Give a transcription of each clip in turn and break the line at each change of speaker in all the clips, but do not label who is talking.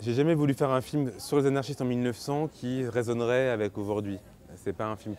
J'ai jamais voulu faire un film sur les anarchistes en 1900 qui résonnerait avec aujourd'hui. C'est pas un film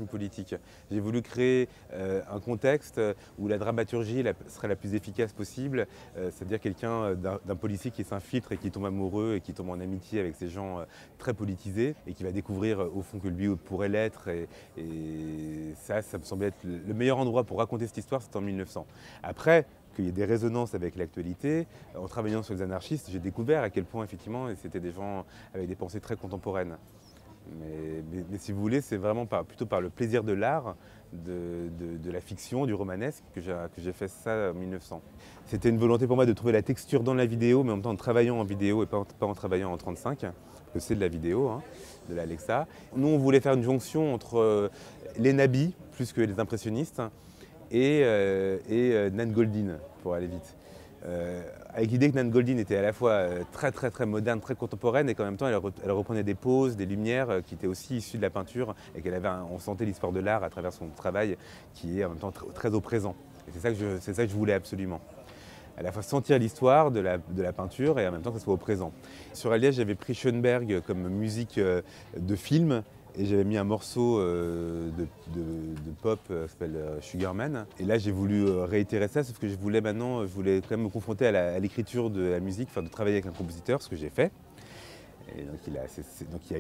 politique. J'ai voulu créer un contexte où la dramaturgie serait la plus efficace possible, c'est-à-dire quelqu'un d'un policier qui s'infiltre et qui tombe amoureux et qui tombe en amitié avec ces gens très politisés et qui va découvrir au fond que lui pourrait l'être. Et ça me semblait être le meilleur endroit pour raconter cette histoire, c'était en 1900. Après, qu'il y ait des résonances avec l'actualité. En travaillant sur les anarchistes, j'ai découvert à quel point, effectivement, c'était des gens avec des pensées très contemporaines. Mais si vous voulez, c'est vraiment plutôt par le plaisir de l'art, de la fiction, du romanesque, que j'ai fait ça en 1900. C'était une volonté pour moi de trouver la texture dans la vidéo, mais en même temps en travaillant en vidéo et pas en travaillant en 35, parce que c'est de la vidéo, hein, de l'Alexa. Nous, on voulait faire une jonction entre les nabis, plus que les impressionnistes, et Nan Goldin, pour aller vite. Avec l'idée que Nan Goldin était à la fois très moderne, très contemporaine, et qu'en même temps elle reprenait des poses, des lumières qui étaient aussi issues de la peinture, et on sentait l'histoire de l'art à travers son travail qui est en même temps très au présent. Et c'est ça que je voulais absolument. À la fois sentir l'histoire de la peinture et en même temps que ce soit au présent. Sur Alias, j'avais pris Schoenberg comme musique de film. Et j'avais mis un morceau de pop qui s'appelle Sugarman. Et là, j'ai voulu réitérer ça, sauf que je voulais quand même me confronter à l'écriture de la musique, enfin de travailler avec un compositeur, ce que j'ai fait. Et donc il y a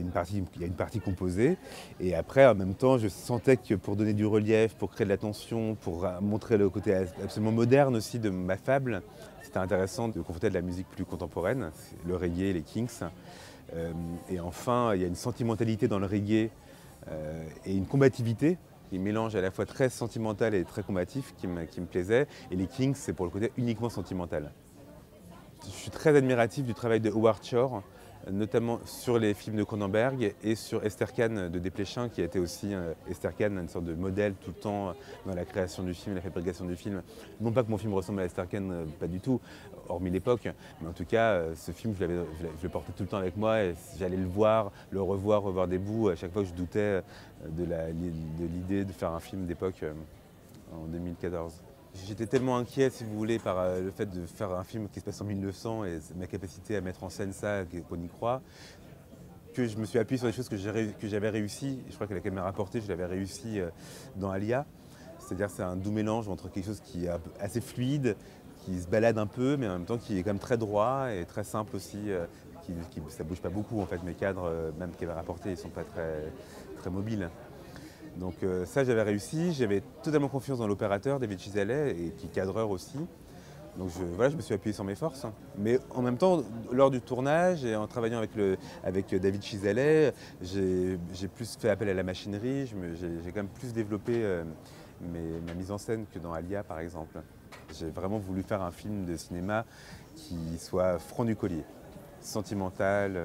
une partie composée. Et après, en même temps, je sentais que pour donner du relief, pour créer de la tension, pour montrer le côté absolument moderne aussi de ma fable, c'était intéressant de confronter à de la musique plus contemporaine, le reggae, les Kinks. Et enfin, il y a une sentimentalité dans le reggae et une combativité qui mélange à la fois très sentimental et très combatif qui me plaisait. Et les Kings, c'est pour le côté uniquement sentimental. Je suis très admiratif du travail de Howard Shore, notamment sur les films de Cronenberg et sur Esther Kahn de Desplechin, qui a été aussi Esther Kahn, une sorte de modèle tout le temps dans la création du film, la fabrication du film. Non pas que mon film ressemble à Esther Kahn, pas du tout, hormis l'époque, mais en tout cas, ce film, je le portais tout le temps avec moi et j'allais le voir, le revoir des bouts. À chaque fois que je doutais de l'idée de faire un film d'époque en 2014. J'étais tellement inquiet, si vous voulez, par le fait de faire un film qui se passe en 1900 et ma capacité à mettre en scène ça, qu'on y croit, que je me suis appuyé sur des choses que j'avais réussi. Je crois que la caméra rapportée, je l'avais réussi dans Alia. C'est-à-dire c'est un doux mélange entre quelque chose qui est assez fluide, qui se balade un peu, mais en même temps qui est quand même très droit et très simple aussi. Ça bouge pas beaucoup en fait, mes cadres, même caméra rapportée, ils sont pas très mobiles. Donc ça j'avais réussi, j'avais totalement confiance dans l'opérateur, David Chisalet, et qui est cadreur aussi. Donc je me suis appuyé sur mes forces. Mais en même temps, lors du tournage et en travaillant avec David Chisalet, j'ai plus fait appel à la machinerie, j'ai quand même plus développé ma mise en scène que dans Alia par exemple. J'ai vraiment voulu faire un film de cinéma qui soit franc du collier, sentimental,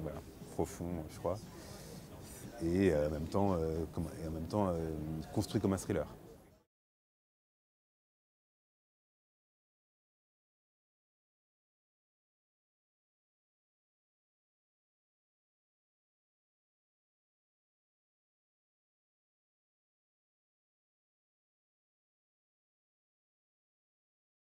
voilà, profond je crois. Et en même temps construit comme un thriller.